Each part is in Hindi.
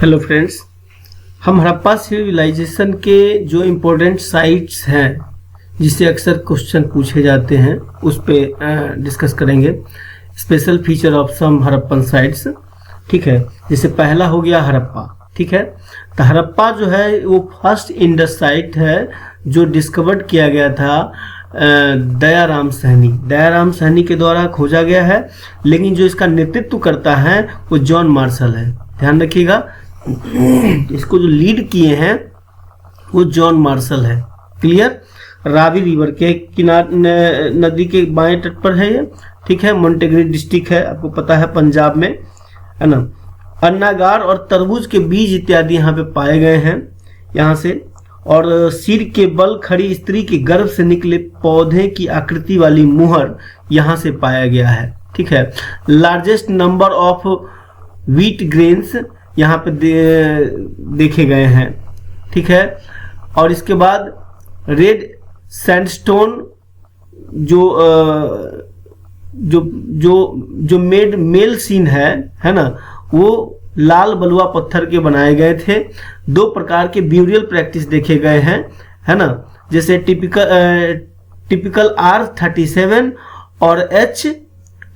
हेलो फ्रेंड्स, हम हड़प्पा सिविलाइजेशन के जो इम्पोर्टेंट साइट्स हैं जिससे अक्सर क्वेश्चन पूछे जाते हैं उस पर डिस्कस करेंगे। Special feature of some Harappan sites, ठीक है। जैसे पहला हो गया हड़प्पा, ठीक है। तो हड़प्पा जो है वो फर्स्ट इंडस साइट है जो डिस्कवर्ड किया गया था दयाराम सहनी के द्वारा खोजा गया है, लेकिन जो इसका नेतृत्व करता है वो जॉन मार्शल है। ध्यान रखिएगा, इसको जो लीड किए हैं वो जॉन मार्शल है। क्लियर। रावी रिवर के किनारे नदी के बाएं तट पर है ये, ठीक है। मोंटेगरी डिस्ट्रिक्ट है, आपको पता है, पंजाब में, है ना। अन्नागार और तरबूज के बीज इत्यादि यहाँ पे पाए गए हैं यहाँ से। और सिर के बल खड़ी स्त्री के गर्भ से निकले पौधे की आकृति वाली मुहर यहाँ से पाया गया है, ठीक है। Largest number of wheat grains यहाँ पे देखे गए हैं, ठीक है। और इसके बाद रेड सैंडस्टोन जो जो जो जो मेड मेल सीन है ना, वो लाल बलुआ पत्थर के बनाए गए थे। दो प्रकार के ब्यूरियल प्रैक्टिस देखे गए हैं, है ना, जैसे टिपिकल R37 और H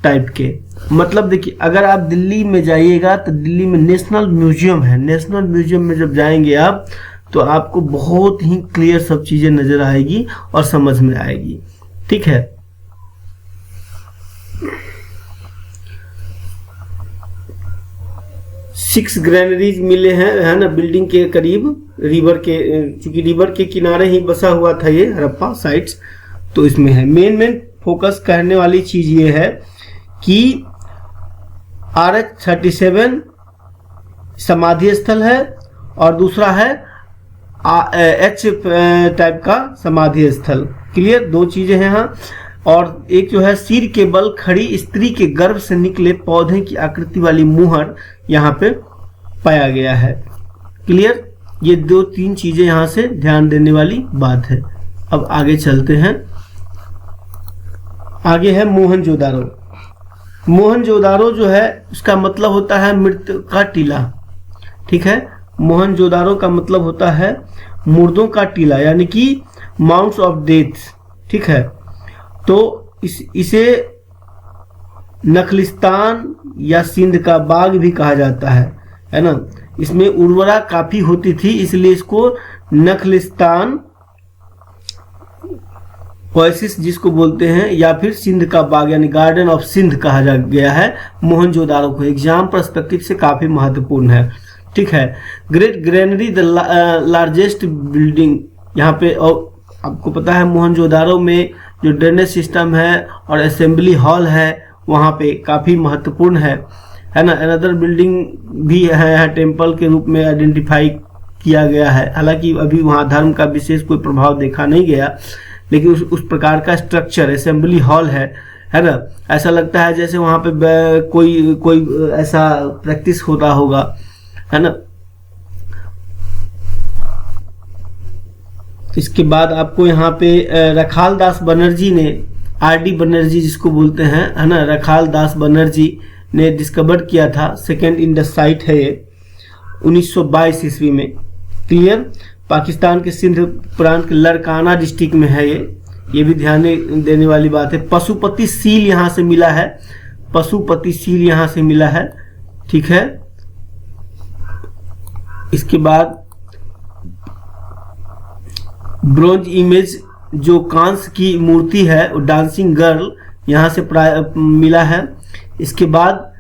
टाइप के। मतलब देखिए, अगर आप दिल्ली में जाइएगा तो दिल्ली में नेशनल म्यूजियम है। नेशनल म्यूजियम में जब जाएंगे आप तो आपको बहुत ही क्लियर सब चीजें नजर आएगी और समझ में आएगी, ठीक है। सिक्स ग्रेनरीज मिले हैं, है ना, बिल्डिंग के करीब, रिवर के, चूंकि रिवर के किनारे ही बसा हुआ था ये हड़प्पा साइट्स, तो इसमें है। मेन फोकस करने वाली चीज ये है कि RH37 समाधि स्थल है और दूसरा है H टाइप का समाधि स्थल। क्लियर, दो चीजें हैं यहाँ। और एक जो है सिर के बल खड़ी स्त्री के गर्भ से निकले पौधे की आकृति वाली मुहर यहाँ पे पाया गया है। क्लियर, ये दो तीन चीजें यहाँ से ध्यान देने वाली बात है। अब आगे चलते हैं। आगे है मोहनजोदारो। मोहनजोदारो जो है उसका मतलब होता है मृत्यु का टीला, ठीक है। मोहनजोदारो का मतलब होता है मुर्दों का टीला, यानी कि माउंट्स ऑफ डेथ, ठीक है। तो इसे नखलिस्तान या सिंध का बाग भी कहा जाता है ना। इसमें उर्वरा काफी होती थी, इसलिए इसको नखलिस्तान ओएसिस जिसको बोलते हैं, या फिर सिंध का बाग यानी गार्डन ऑफ सिंध कहा जा गया है मोहनजोदारो को। एग्जाम पर्सपेक्टिव से काफी महत्वपूर्ण है, ठीक है। Great granary the largest building यहाँ पे। और आपको पता है मोहनजोदारो में जो ड्रेनेज सिस्टम है और असेंबली हॉल है वहाँ पे काफी महत्वपूर्ण है ना। अनदर बिल्डिंग भी है टेम्पल के रूप में आइडेंटिफाई किया गया है। हालांकि अभी वहाँ धर्म का विशेष कोई प्रभाव देखा नहीं गया, लेकिन उस प्रकार का स्ट्रक्चर असेंबली हॉल है ना। ऐसा लगता है जैसे वहाँ पे कोई ऐसा प्रैक्टिस होता होगा, है ना। इसके बाद आपको यहाँ पे रखाल दास बनर्जी ने, RD बनर्जी जिसको बोलते हैं, है ना, रखाल दास बनर्जी ने डिस्कवर किया था। सेकेंड इंडस साइट है ये, 1922 ईस्वी में। क्लियर। पाकिस्तान के सिंध प्रांत के लड़काना डिस्ट्रिक्ट में है ये भी ध्यान देने वाली बात है। पशुपति सील यहाँ से मिला है, पशुपति सील यहाँ से मिला है, ठीक है। इसके बाद ब्रोंज इमेज जो कांस की मूर्ति है, डांसिंग गर्ल, यहाँ से मिला है। इसके बाद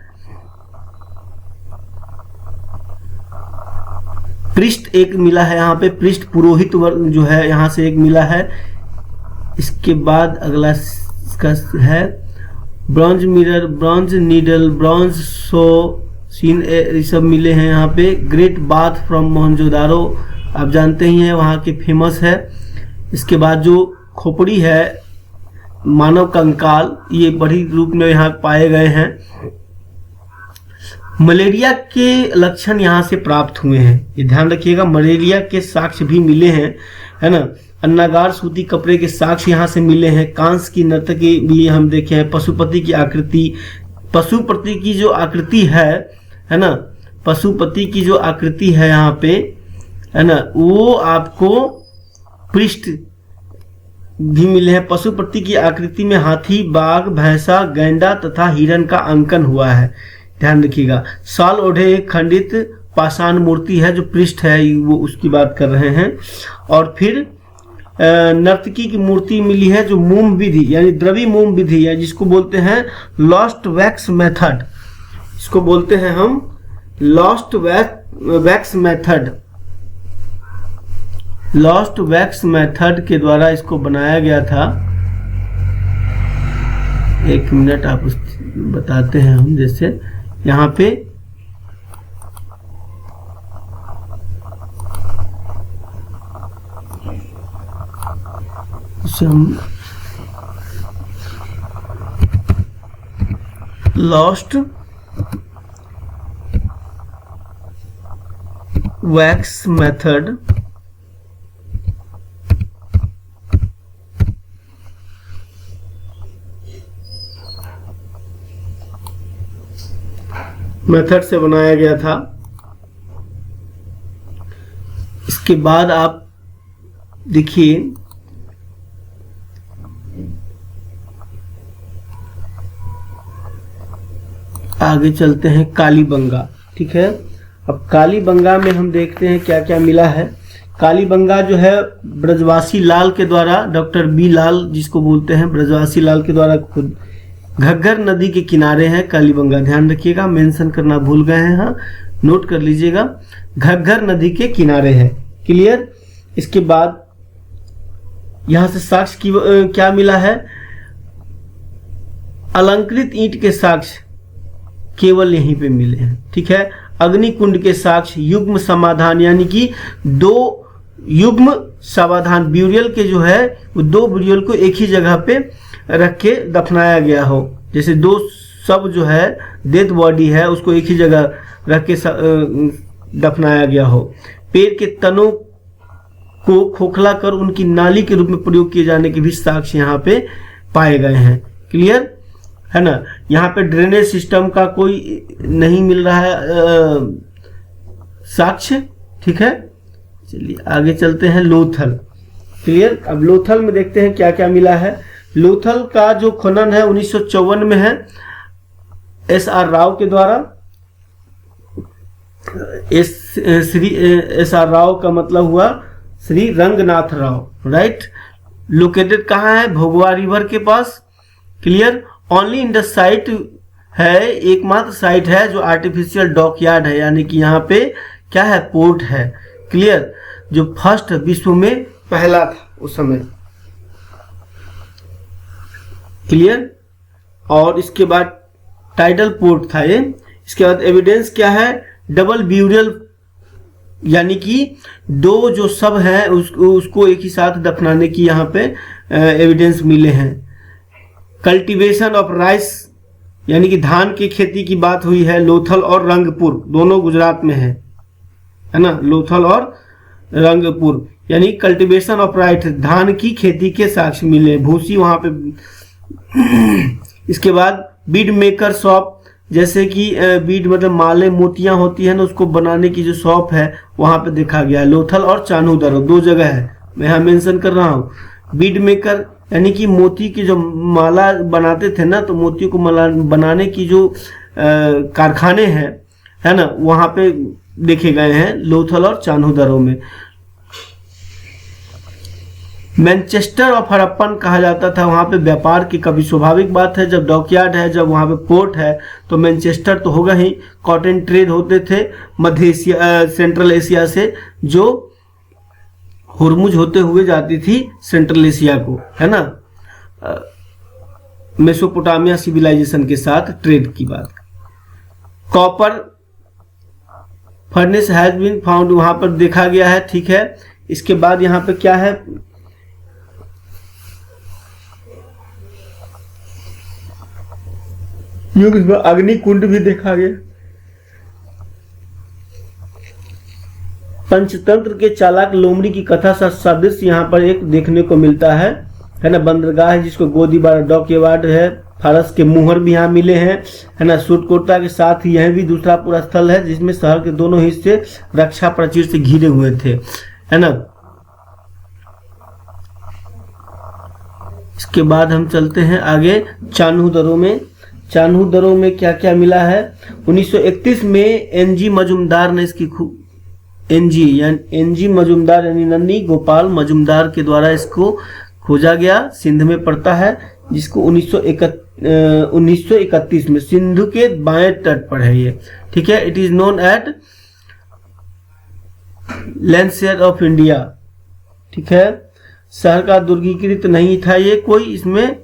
पृष्ठ एक मिला है यहाँ पे, पृष्ठ पुरोहित वर्ग जो है यहाँ से एक मिला है। इसके बाद अगला इसका है bronze mirror, bronze needle, bronze so seen, ये सब मिले हैं यहाँ पे। ग्रेट बाथ फ्रॉम मोहनजोदारो, आप जानते ही हैं वहाँ के फेमस है। इसके बाद जो खोपड़ी है, मानव कंकाल, ये बड़ी रूप में यहाँ पाए गए हैं। मलेरिया के लक्षण यहाँ से प्राप्त हुए हैं, ये ध्यान रखिएगा। मलेरिया के साक्ष्य भी मिले हैं, है ना। अन्नागार सूती कपड़े के साक्ष्य यहाँ से मिले हैं। कांस की नर्तकी भी हम देखे हैं। पशुपति की आकृति, पशुपति की जो आकृति है ना, पशुपति की जो आकृति है यहाँ पे, है ना, वो आपको पृष्ठ भी मिले हैं। पशुपति की आकृति में हाथी, बाघ, भैंसा, गैंडा तथा हिरण का अंकन हुआ है, ध्यान रखिएगा। साल ओढ़े एक खंडित पाषाण मूर्ति है, जो पृष्ठ है वो उसकी बात कर रहे हैं। और फिर नर्तकी की मूर्ति मिली है, जो मोम विधि यानी द्रवी मोम विधि है, जिसको बोलते हैं लॉस्ट वैक्स मेथड। इसको बोलते हैं हम lost wax method. Lost wax method के द्वारा इसको बनाया गया था। एक मिनट आप बताते हैं हम, जैसे यहाँ पे हम लॉस्ट वैक्स मेथड से बनाया गया था। इसके बाद आप देखिए आगे चलते हैं कालीबंगा, ठीक है। अब कालीबंगा में हम देखते हैं क्या क्या मिला है। कालीबंगा जो है ब्रजवासी लाल के द्वारा, डॉक्टर बी लाल जिसको बोलते हैं, ब्रजवासी लाल के द्वारा खुद घग्गर नदी के किनारे है कालीबंगा, ध्यान रखिएगा, मेंशन करना भूल गए हैं, हाँ नोट कर लीजिएगा, घग्गर नदी के किनारे है, क्लियर। इसके बाद यहां से साक्ष्य की क्या मिला है, अलंकृत ईंट के साक्ष्य केवल यहीं पे मिले हैं, ठीक है। अग्निकुंड के साक्ष्य युग्म समाधान यानी कि 2 युग्म समाधान, ब्यूरियल के जो है वो 2 ब्यूरियल को एक ही जगह पे रख के दफनाया गया हो, जैसे 2 सब जो है डेथ बॉडी है उसको एक ही जगह रख के दफनाया गया हो। पेड़ के तनों को खोखला कर उनकी नाली के रूप में प्रयोग किए जाने के भी साक्ष्य यहाँ पे पाए गए हैं, क्लियर है ना। यहाँ पे ड्रेनेज सिस्टम का कोई नहीं मिल रहा है साक्ष्य, ठीक है। चलिए आगे चलते हैं लोथल, क्लियर। अब लोथल में देखते हैं क्या क्या मिला है। लोथल का जो खनन है 1954 में है, एस.आर. राव के द्वारा। एस.आर. राव का मतलब हुआ श्री रंगनाथ राव, राइट। लोकेटेड कहाँ है, भोगवा रिवर के पास, clear. Only in the site है, एकमात्र साइट है जो आर्टिफिशियल डॉकयार्ड है, यानी कि यहाँ पे क्या है, पोर्ट है, क्लियर, जो फर्स्ट विश्व में पहला था उस समय, क्लियर। और इसके बाद टाइडल पोर्ट था ये। इसके बाद एविडेंस क्या है, डबल ब्यूरियल यानी कि 2 जो सब है उसको एक ही साथ दफनाने की यहाँ पे एविडेंस मिले हैं। कल्टीवेशन ऑफ राइस यानी कि धान की खेती की बात हुई है, लोथल और रंगपुर दोनों गुजरात में है ना, लोथल और रंगपुर यानी कल्टीवेशन ऑफ राइस, धान की खेती के साक्ष्य मिले, भूसी वहां पे। इसके बाद बीड मेकर शॉप, जैसे कि बीड मतलब माले मोतियां होती है ना, उसको बनाने की जो शॉप है वहां पे देखा गया है। लोथल और चानूदरो 2 जगह है, मैं यहाँ मेंशन कर रहा हूँ। बीड मेकर यानी कि मोती की जो माला बनाते थे ना, तो मोती को माला बनाने की जो कारखाने हैं, है ना, वहां पे देखे गए हैं लोथल और चानूदरो में। मैनचेस्टर ऑफ हड़प्पन कहा जाता था वहां पे व्यापार की, कभी स्वाभाविक बात है, जब डॉकयार्ड है, जब वहां पे पोर्ट है तो मैनचेस्टर तो होगा ही। कॉटन ट्रेड होते थे मध्य एशिया, सेंट्रल एशिया से, जो हुरमुज होते हुए जाती थी सेंट्रल एशिया को, है ना, मेसोपोटामिया सिविलाइजेशन के साथ ट्रेड की बात। Copper furnace has been found, वहां पर देखा गया है, ठीक है। इसके बाद यहाँ पे क्या है, अग्निकुंड भी देखा गया। पंचतंत्र के चालाक लोमड़ी की कथा सा सदृश यहाँ पर एक देखने को मिलता है ना। बंदरगाह है जिसको गोदीबारा डॉकयार्ड है, फारस के मुहर भी यहाँ मिले हैं, है ना। सुरकोटा के साथ यह भी दूसरा पूरा स्थल है जिसमें शहर के दोनों हिस्से रक्षा प्राचीर से घिरे हुए थे, है ना। इसके बाद हम चलते हैं आगे चान्हू दरों में। चान्हू दरों में क्या क्या मिला है। 1931 में एनजी मजुमदार ने इसकी एनजी मजुमदार यानी नन्नी गोपाल मजुमदार के द्वारा इसको खोजा गया। सिंध में पड़ता है, जिसको 1931 में सिंधु के बाएं तट पर है ये, ठीक है। It is known at Lancashire of India, ठीक है। शहर का दुर्गीकृत नहीं था ये कोई, इसमें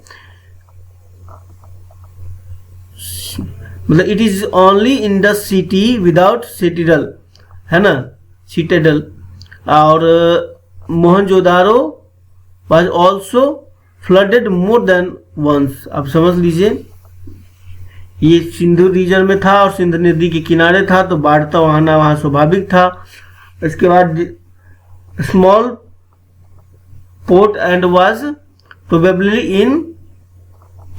मतलब it is only in the city without citadel, है ना, सिटेडल। और Mohenjodaro was also flooded more than once. आप समझ लीजिए ये सिंधु रीजन में था और सिंध नदी के किनारे था, तो बाढ़ तो वहाँ स्वाभाविक था। इसके बाद small port and was probably in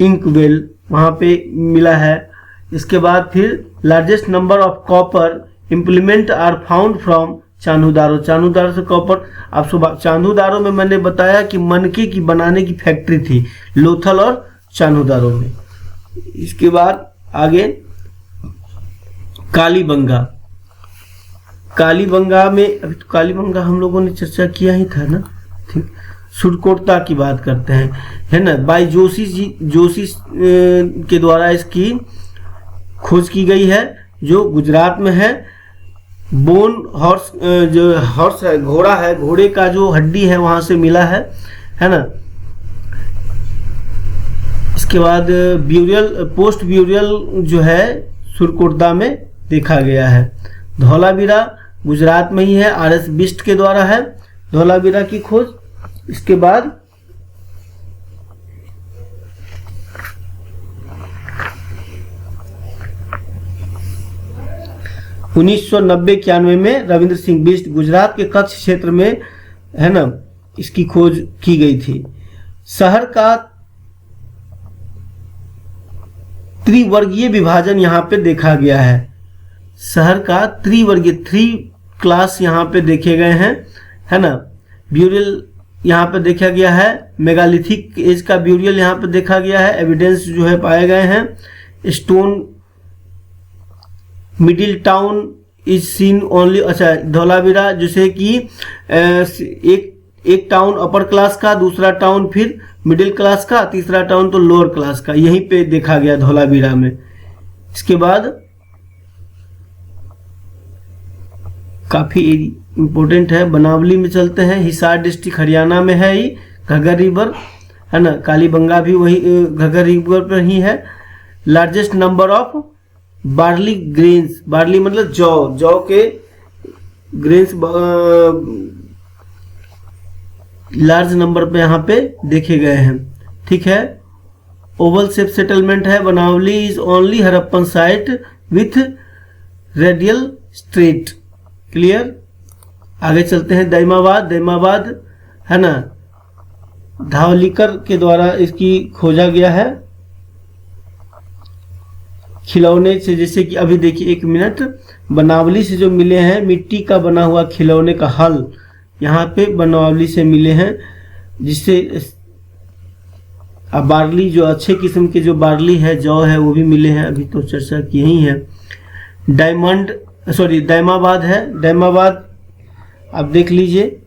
inkwell, वहाँ पे मिला है। इसके बाद फिर largest number of copper implement are found from Chanhudaro. Chanhudaro से कॉपर, आप सुबह चान्हूदारो में मैंने बताया कि मनके की बनाने की फैक्ट्री थी लोथल और चान्हूदारो में। इसके बाद आगे कालीबंगा। कालीबंगा में अभी तो कालीबंगा हम लोगों ने चर्चा किया ही था ना, ठीक। सुरकोटा की बात करते हैं, है ना। बाई जोशी के द्वारा इसकी खोज की गई है, जो गुजरात में है। बोन हॉर्स, जो हॉर्स है घोड़ा है, घोड़े का जो हड्डी है वहां से मिला है ना। इसके बाद ब्यूरियल, पोस्ट ब्यूरियल जो है सुरकोटा में देखा गया है। धौलावीरा गुजरात में ही है, आरएस बिस्ट के द्वारा है धौलावीरा की खोज। इसके बाद उन्नीस सौ 91 में रविंद्र सिंह बिष्ट गुजरात के कच्छ क्षेत्र में, है ना, इसकी खोज की गई थी। शहर का त्रिवर्गीय विभाजन यहाँ पे देखा गया है। शहर का त्रिवर्गीय, 3 क्लास यहाँ पे देखे गए हैं, है ना। ब्यूरियल यहाँ पे देखा गया है, मेगालिथिक एज का ब्यूरियल यहाँ पे देखा गया है। एविडेंस जो है पाए गए हैं। Stone middle town is seen only, अच्छा धौलावीरा जैसे कि एक टाउन अपर क्लास का, दूसरा टाउन फिर मिडिल क्लास का, तीसरा टाउन तो लोअर क्लास का, यहीं पे देखा गया धौलावीरा में। इसके बाद काफी इंपॉर्टेंट है, बनावली में चलते हैं। हिसार डिस्ट्रिक्ट हरियाणा में है ये, घग्गर रिवर, है ना। कालीबंगा भी वही घग्गर रिवर पर ही है। Largest number of barley grains, barley मतलब जौ के ग्रेन्स लार्ज नंबर पे यहाँ पे देखे गए हैं, ठीक है। ओवल शेप सेटलमेंट है। Banawali is only Harappan site with radial straight, clear. आगे चलते हैं दैमाबाद। दैमाबाद, है ना, धावलिकर के द्वारा इसकी खोजा गया है। खिलौने से, जैसे कि अभी देखिए 1 मिनट, बनावली से जो मिले हैं मिट्टी का बना हुआ खिलौने का हल यहाँ पे बनावली से मिले हैं, जिससे अब बार्ली जो अच्छे किस्म के जो बार्ली है, जौ है, वो भी मिले हैं, अभी तो चर्चा की ही है। दैमाबाद है। दैमाबाद आप देख लीजिए,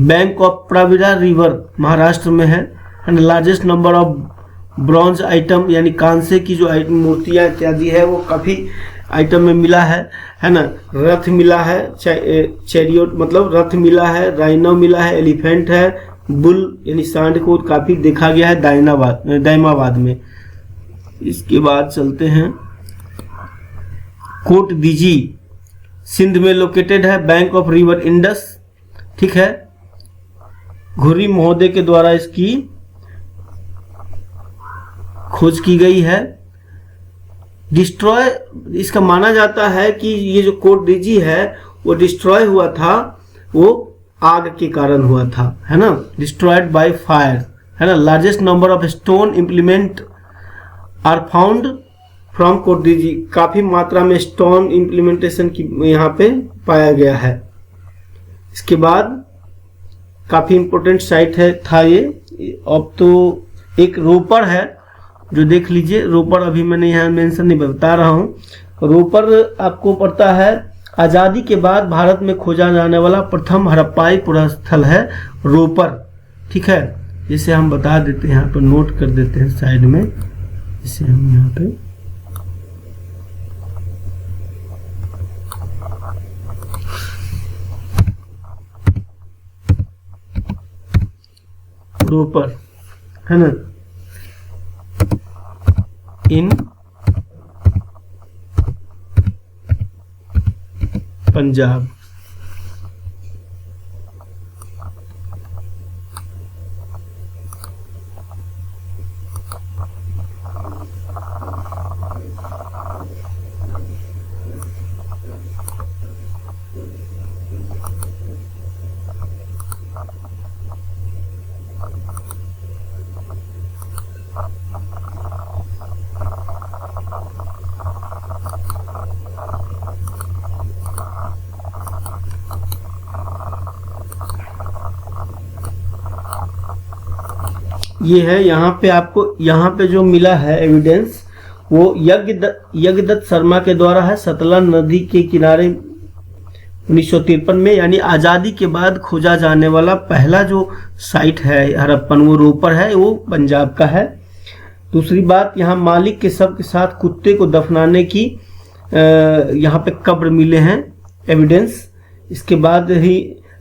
बैंक ऑफ प्राविडा रिवर महाराष्ट्र में है। And largest number of bronze item यानी कांसे की जो मूर्तियां इत्यादि है वो काफी आइटम में मिला है ना। रथ मिला है, चैरियट मतलब रथ मिला है, राइनो मिला है, एलिफेंट है, बुल यानी सांड को काफी देखा गया है दैमाबाद में। इसके बाद चलते हैं कोट दीजी, सिंध में लोकेटेड है, बैंक ऑफ रिवर इंडस, ठीक है। घुरी महोदय के द्वारा इसकी खोज की गई है। डिस्ट्रॉय, इसका माना जाता है कि ये जो कोट डीजी है वो डिस्ट्रॉय हुआ था, वो आग के कारण हुआ था, है ना, डिस्ट्रॉयड बाय फायर, है ना। Largest number of stone implement are found from Kot Diji, काफी मात्रा में स्टोन इम्प्लीमेंटेशन की यहाँ पे पाया गया है। इसके बाद काफी इंपॉर्टेंट साइट है था ये। अब तो एक रोपर है जो देख लीजिए, रोपर अभी मैंने यहाँ मेंशन नहीं बता रहा हूँ। रोपर आपको पड़ता है आज़ादी के बाद भारत में खोजा जाने वाला प्रथम हड़प्पाई पुरास्थल है रोपर, ठीक है। जिसे हम बता देते हैं, यहाँ पर नोट कर देते हैं साइड में, इसे हम यहाँ पे रोपर है ना, इन पंजाब। ये है यहाँ पे, आपको यहाँ पे जो मिला है एविडेंस वो यज्ञदत्त शर्मा के द्वारा है, सतलज नदी के किनारे 1953 में, यानी आज़ादी के बाद खोजा जाने वाला पहला जो साइट है हड़प्पन वो रोपर है, वो पंजाब का है। दूसरी बात, यहाँ मालिक के शव के साथ कुत्ते को दफनाने की यहाँ पे कब्र मिले हैं एविडेंस। इसके बाद ही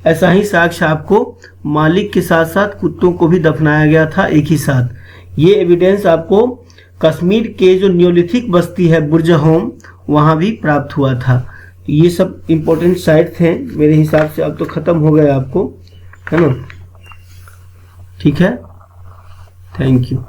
ऐसा ही साक्ष्य आपको मालिक के साथ साथ कुत्तों को भी दफनाया गया था एक ही साथ। ये एविडेंस आपको कश्मीर के जो नियोलिथिक बस्ती है बुर्जहोम वहाँ भी प्राप्त हुआ था। तो ये सब इम्पोर्टेंट साइट थे मेरे हिसाब से। अब तो ख़त्म हो गया आपको, है ना, ठीक है। Thank you.